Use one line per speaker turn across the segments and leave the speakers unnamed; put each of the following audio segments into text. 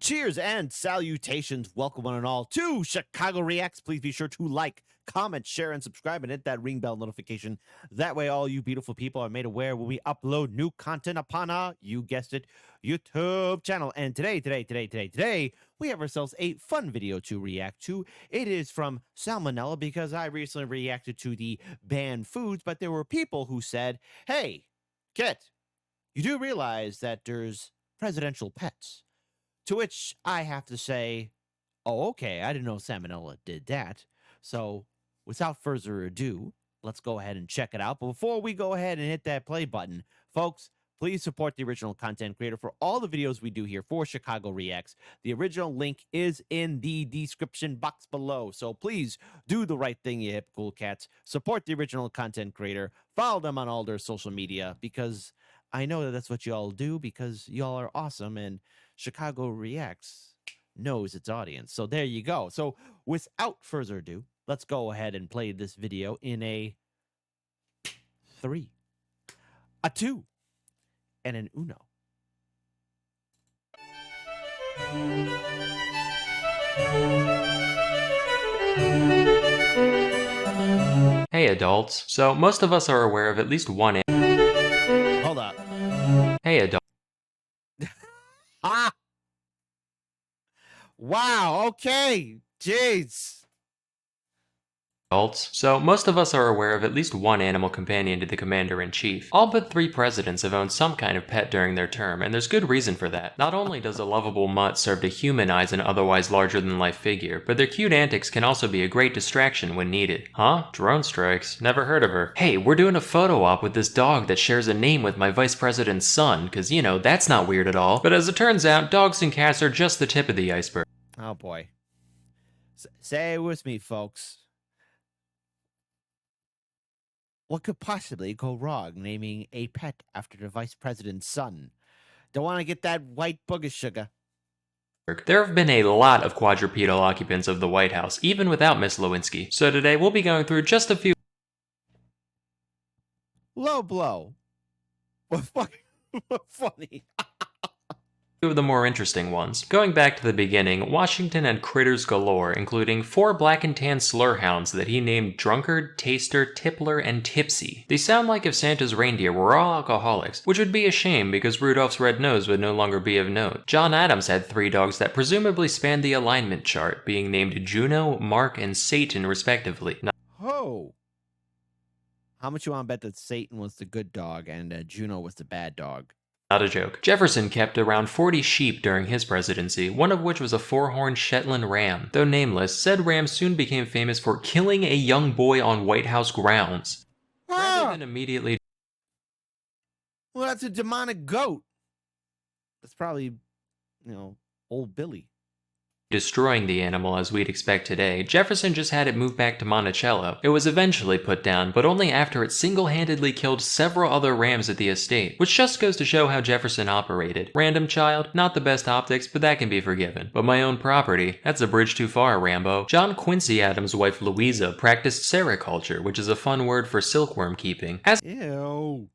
Cheers and salutations. Welcome one and all to Chicago Reacts. Please be sure to like, comment, share, and subscribe and hit that ring bell notification. That way all you beautiful people are made aware when we upload new content upon our, you guessed it, YouTube channel. And today, we have ourselves a fun video to react to. It is from Salmonella because I recently reacted to the banned foods, but there were people who said, hey, Kit, you do realize that there's presidential pets. To which I have to say, oh, okay, I didn't know Salmonella did that. So without further ado, let's go ahead and check it out. But before we go ahead and hit that play button, folks, please support the original content creator for all the videos we do here for Chicago Reacts. The original link is in the description box below. So please do the right thing, you hip cool cats. Support the original content creator. Follow them on all their social media because I know that that's what y'all do because y'all are awesome and Chicago Reacts knows its audience. So there you go. So without further ado, let's go ahead and play this video in a 3, a 2, and an uno.
Hey adults, so most of us are aware of at least one.
Hold up.
Hey adults.
Ah! Wow, okay. Jeez.
So most of us are aware of at least one animal companion to the commander-in-chief. All but 3 presidents have owned some kind of pet during their term, and there's good reason for that. Not only does a lovable mutt serve to humanize an otherwise larger-than-life figure, but their cute antics can also be a great distraction when needed. Huh? Drone strikes? Never heard of her. Hey, we're doing a photo op with this dog that shares a name with my vice president's son, cause you know, that's not weird at all. But as it turns out, dogs and cats are just the tip of the iceberg.
Oh boy. Say it with me, folks. What could possibly go wrong naming a pet after the vice president's son? Don't want to get that white booger sugar.
There have been a lot of quadrupedal occupants of the White House, even without Miss Lewinsky. So today we'll be going through just a few
Low blow. What funny.
of the more interesting ones. Going back to the beginning, Washington had critters galore, including 4 black and tan slur hounds that he named Drunkard, Taster, Tippler, and Tipsy. They sound like if Santa's reindeer were all alcoholics, which would be a shame because Rudolph's red nose would no longer be of note. John Adams had 3 dogs that presumably spanned the alignment chart, being named Juno, Mark, and Satan respectively.
Oh. How much you want to bet that Satan was the good dog and Juno was the bad dog?
Not a joke. Jefferson kept around 40 sheep during his presidency, one of which was a 4-horned Shetland ram. Though nameless, said ram soon became famous for killing a young boy on White House grounds. Rather than immediately...
Well, that's a demonic goat. That's probably, old Billy.
Destroying the animal as we'd expect today, Jefferson just had it moved back to Monticello. It was eventually put down, but only after it single-handedly killed several other rams at the estate, which just goes to show how Jefferson operated. Random child, not the best optics, but that can be forgiven. But my own property, that's a bridge too far, Rambo. John Quincy Adams' wife Louisa practiced sericulture, which is a fun word for silkworm keeping.
Ew.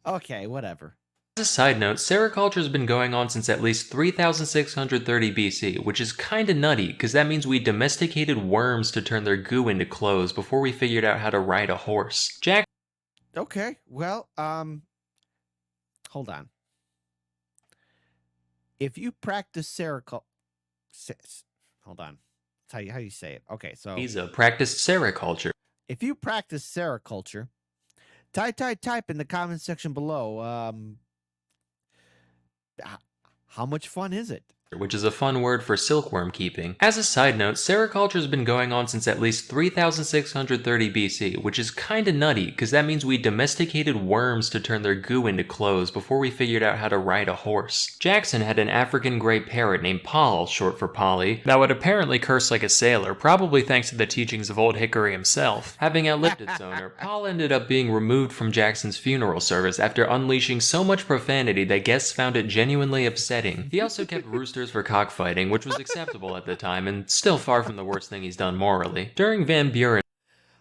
Okay, whatever.
As a side note, sericulture has been going on since at least 3630 BC, which is kinda nutty, cause that means we domesticated worms to turn their goo into clothes before we figured out how to ride a horse. Jack.
Okay, well, hold on. If you practice sericulture, hold on, tell you how you say it. Okay, so
Lisa practiced sericulture.
If you practice sericulture, type in the comment section below. How much fun is it?
Which is a fun word for silkworm keeping. As a side note, sericulture has been going on since at least 3630 BC, which is kinda nutty, cause that means we domesticated worms to turn their goo into clothes before we figured out how to ride a horse. Jackson had an African gray parrot named Poll, short for Polly, that would apparently curse like a sailor, probably thanks to the teachings of Old Hickory himself. Having outlived its owner, Poll ended up being removed from Jackson's funeral service after unleashing so much profanity that guests found it genuinely upsetting. He also kept roosters for cockfighting, which was acceptable at the time and still far from the worst thing he's done morally. During Van Buren,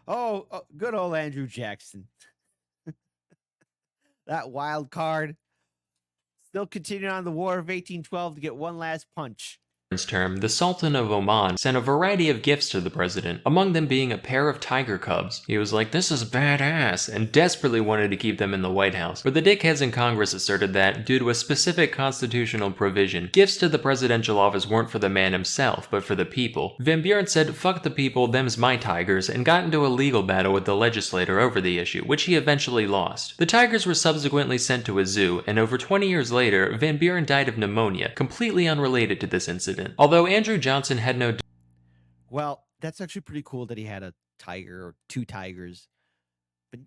Oh, good old Andrew Jackson. That wild card. Still continuing on the War of 1812 to get one last punch.
Term, the Sultan of Oman sent a variety of gifts to the president, among them being a pair of tiger cubs. He was like, "This is badass," and desperately wanted to keep them in the White House. But the dickheads in Congress asserted that, due to a specific constitutional provision, gifts to the presidential office weren't for the man himself, but for the people. Van Buren said, "Fuck the people, them's my tigers," and got into a legal battle with the legislator over the issue, which he eventually lost. The tigers were subsequently sent to a zoo, and over 20 years later, Van Buren died of pneumonia, completely unrelated to this incident. Although Andrew Johnson had no...
Well, that's actually pretty cool that he had a tiger or two tigers. But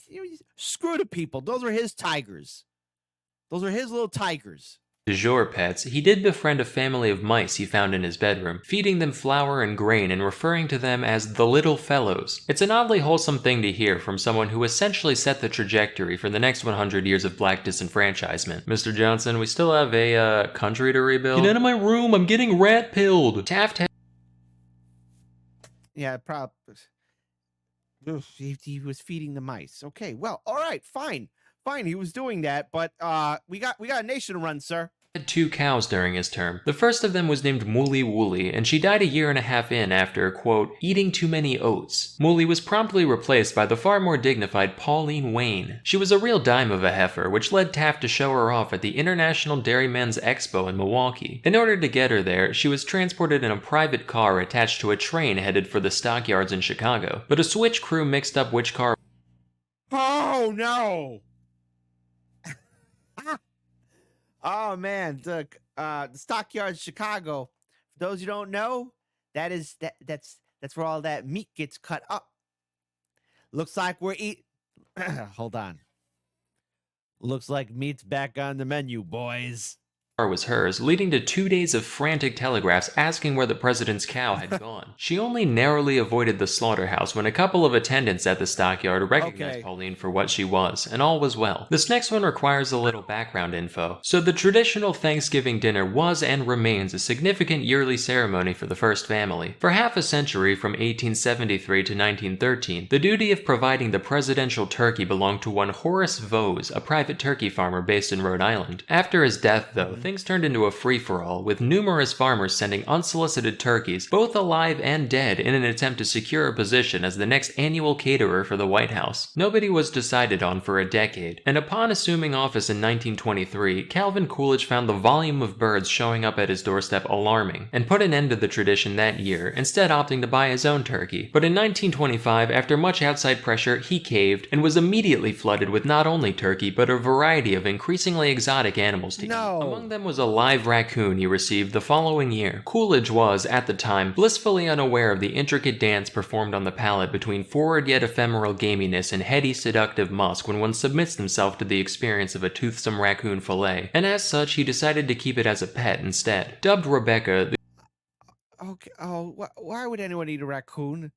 screw the people. Those are his tigers. Those are his little tigers.
de jour pets, he did befriend a family of mice he found in his bedroom, feeding them flour and grain and referring to them as the little fellows. It's an oddly wholesome thing to hear from someone who essentially set the trajectory for the next 100 years of black disenfranchisement. Mr. Johnson, we still have a country to rebuild. Get out of my room, I'm getting rat-pilled. Taft had...
Yeah, he was feeding the mice. Okay, well, all right, fine. Fine, he was doing that, but we got a nation to run, sir.
Had 2 cows during his term. The first of them was named Mooly Wooly, and she died a year and a half in after, quote, eating too many oats. Mooly was promptly replaced by the far more dignified Pauline Wayne. She was a real dime of a heifer, which led Taft to show her off at the International Dairymen's Expo in Milwaukee. In order to get her there, she was transported in a private car attached to a train headed for the stockyards in Chicago. But a switch crew mixed up which car...
Oh, no! Oh man, the stockyards, Chicago. For those who don't know, that's where all that meat gets cut up. Looks like we're hold on. Looks like meat's back on the menu, boys.
Was hers, leading to 2 days of frantic telegraphs asking where the president's cow had gone. She only narrowly avoided the slaughterhouse when a couple of attendants at the stockyard recognized Pauline for what she was, and all was well. This next one requires a little background info. So the traditional Thanksgiving dinner was and remains a significant yearly ceremony for the first family. For half a century, from 1873 to 1913, the duty of providing the presidential turkey belonged to one Horace Vose, a private turkey farmer based in Rhode Island. After his death, though, things turned into a free-for-all, with numerous farmers sending unsolicited turkeys, both alive and dead, in an attempt to secure a position as the next annual caterer for the White House. Nobody was decided on for a decade, and upon assuming office in 1923, Calvin Coolidge found the volume of birds showing up at his doorstep alarming, and put an end to the tradition that year, instead opting to buy his own turkey. But in 1925, after much outside pressure, he caved, and was immediately flooded with not only turkey, but a variety of increasingly exotic animals to eat. Among them was a live raccoon he received the following year. Coolidge was, at the time, blissfully unaware of the intricate dance performed on the palate between forward yet ephemeral gaminess and heady seductive musk when one submits himself to the experience of a toothsome raccoon fillet, and as such he decided to keep it as a pet instead. Dubbed Rebecca,
Okay, why would anyone eat a raccoon?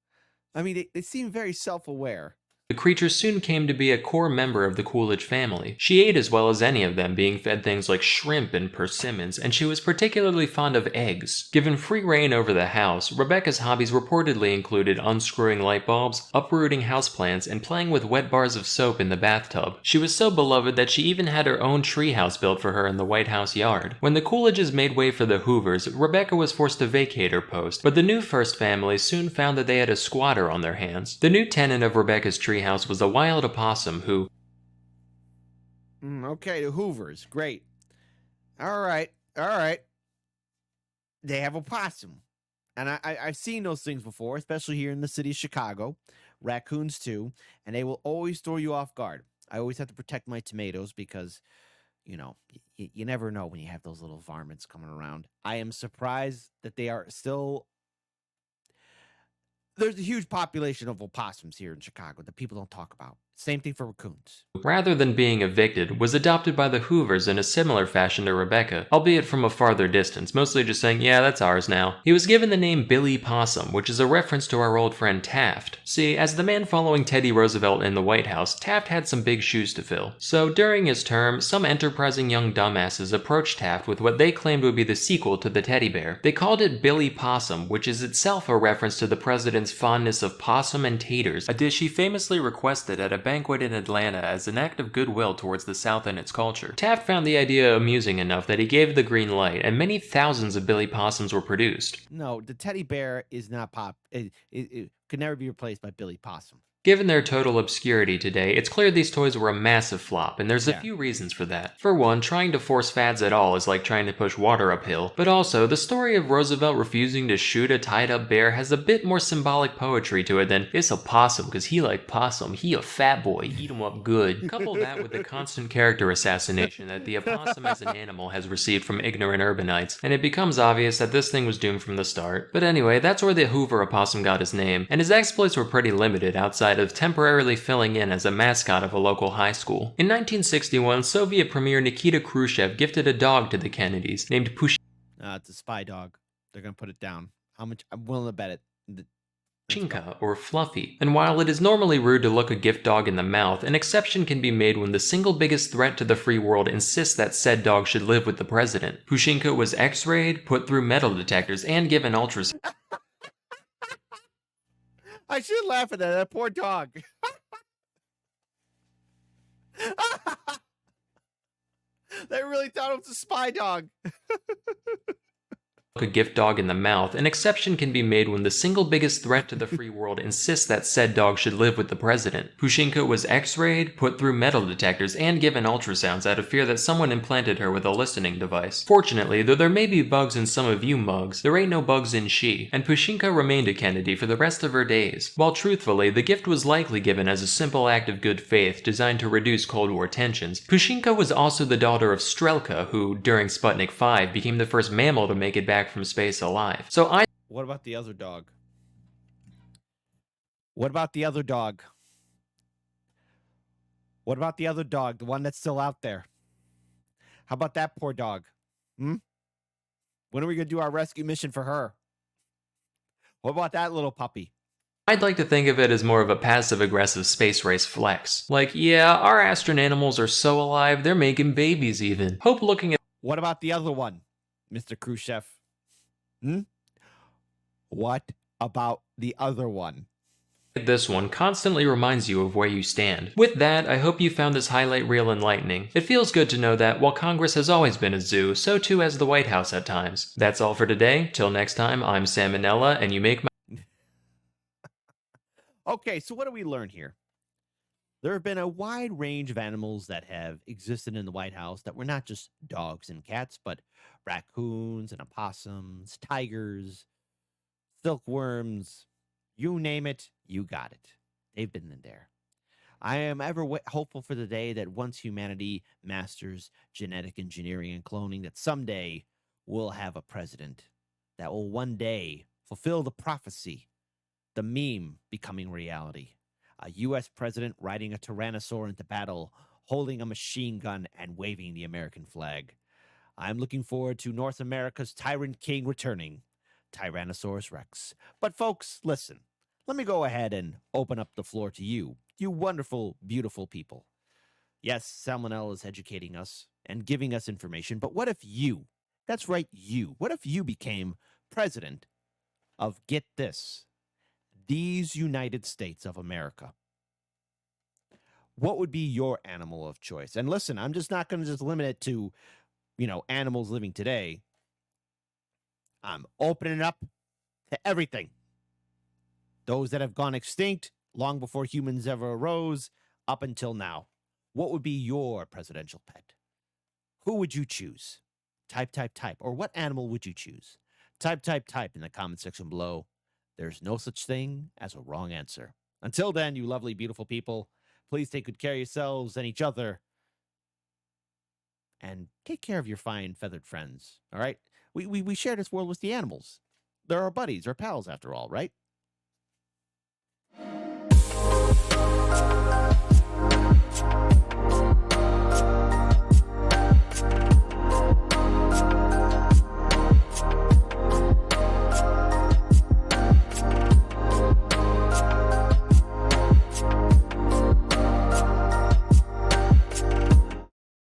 I mean, they seem very self-aware.
the creature soon came to be a core member of the Coolidge family. She ate as well as any of them, being fed things like shrimp and persimmons, and she was particularly fond of eggs. Given free reign over the house, Rebecca's hobbies reportedly included unscrewing light bulbs, uprooting houseplants, and playing with wet bars of soap in the bathtub. She was so beloved that she even had her own treehouse built for her in the White House yard. When the Coolidges made way for the Hoovers, Rebecca was forced to vacate her post, but the new first family soon found that they had a squatter on their hands. The new tenant of Rebecca's treehouse was a wild opossum who...
Okay, the Hoovers. Great. All right. They have a possum. And I've seen those things before, especially here in the city of Chicago. Raccoons, too. And they will always throw you off guard. I always have to protect my tomatoes because, you know, you never know when you have those little varmints coming around. I am surprised that they are still... There's a huge population of opossums here in Chicago that people don't talk about. Same thing for raccoons.
Rather than being evicted, was adopted by the Hoovers in a similar fashion to Rebecca, albeit from a farther distance, mostly just saying, yeah, that's ours now. He was given the name Billy Possum, which is a reference to our old friend Taft. See, as the man following Teddy Roosevelt in the White House, Taft had some big shoes to fill. So during his term, some enterprising young dumbasses approached Taft with what they claimed would be the sequel to the teddy bear. They called it Billy Possum, which is itself a reference to the president's fondness of possum and taters, a dish he famously requested at a banquet in Atlanta as an act of goodwill towards the South and its culture. Taft found the idea amusing enough that he gave the green light, and many thousands of Billy Possums were produced.
No, the teddy bear is not pop. It could never be replaced by Billy Possum.
Given their total obscurity today, it's clear these toys were a massive flop, and there's a few reasons for that. For one, trying to force fads at all is like trying to push water uphill, but also, the story of Roosevelt refusing to shoot a tied-up bear has a bit more symbolic poetry to it than, it's a possum, cause he like possum, he a fat boy, eat him up good. Couple that with the constant character assassination that the opossum as an animal has received from ignorant urbanites, and it becomes obvious that this thing was doomed from the start. But anyway, that's where the Hoover opossum got his name, and his exploits were pretty limited outside of temporarily filling in as a mascot of a local high school. In 1961, Soviet Premier Nikita Khrushchev gifted a dog to the Kennedys named
It's a spy dog. They're gonna put it down. How much? I'm willing to bet it.
Pushinka, or Fluffy. And while it is normally rude to look a gift dog in the mouth, an exception can be made when the single biggest threat to the free world insists that said dog should live with the president. Pushinka was x-rayed, put through metal detectors, and given ultrasound.
I should laugh at that poor dog. They really thought it was a spy dog.
A gift dog in the mouth, an exception can be made when the single biggest threat to the free world insists that said dog should live with the president. Pushinka was x-rayed, put through metal detectors, and given ultrasounds out of fear that someone implanted her with a listening device. Fortunately, though there may be bugs in some of you mugs, there ain't no bugs in she, and Pushinka remained a Kennedy for the rest of her days. While truthfully, the gift was likely given as a simple act of good faith designed to reduce Cold War tensions, Pushinka was also the daughter of Strelka, who, during Sputnik 5, became the first mammal to make it back from space alive.
What about the other dog? What about the other dog? What about the other dog? The one that's still out there? How about that poor dog? When are we gonna do our rescue mission for her? What about that little puppy?
I'd like to think of it as more of a passive-aggressive space race flex. Like, yeah, our astronanimals are so alive, they're making babies even. Hope looking at—
What about the other one, Mr. Khrushchev? What about the other one?
This one constantly reminds you of where you stand. With that, I hope you found this highlight reel enlightening. It feels good to know that while Congress has always been a zoo, so too has the White House at times. That's all for today. Till next time, I'm Salmonella, and you make my—
Okay, so what do we learn here? There have been a wide range of animals that have existed in the White House that were not just dogs and cats, but raccoons and opossums, tigers, silkworms, you name it, you got it. They've been in there. I am ever hopeful for the day that once humanity masters genetic engineering and cloning, that someday we'll have a president that will one day fulfill the prophecy, the meme becoming reality. A U.S. president riding a tyrannosaur into battle, holding a machine gun and waving the American flag. I'm looking forward to North America's tyrant king returning, Tyrannosaurus Rex. But folks, listen, let me go ahead and open up the floor to you, you wonderful, beautiful people. Yes, Salmonella is educating us and giving us information, but what if you, that's right, you, what if you became president of, get this, these United States of America? What would be your animal of choice? And listen, I'm just not going to just limit it to, animals living today. I'm opening it up to everything. Those that have gone extinct long before humans ever arose, up until now. What would be your presidential pet? Who would you choose? Type. Or what animal would you choose? Type in the comment section below. There's no such thing as a wrong answer. Until then, you lovely, beautiful people, please take good care of yourselves and each other. And take care of your fine feathered friends, all right? We share this world with the animals. They're our buddies, our pals, after all, right?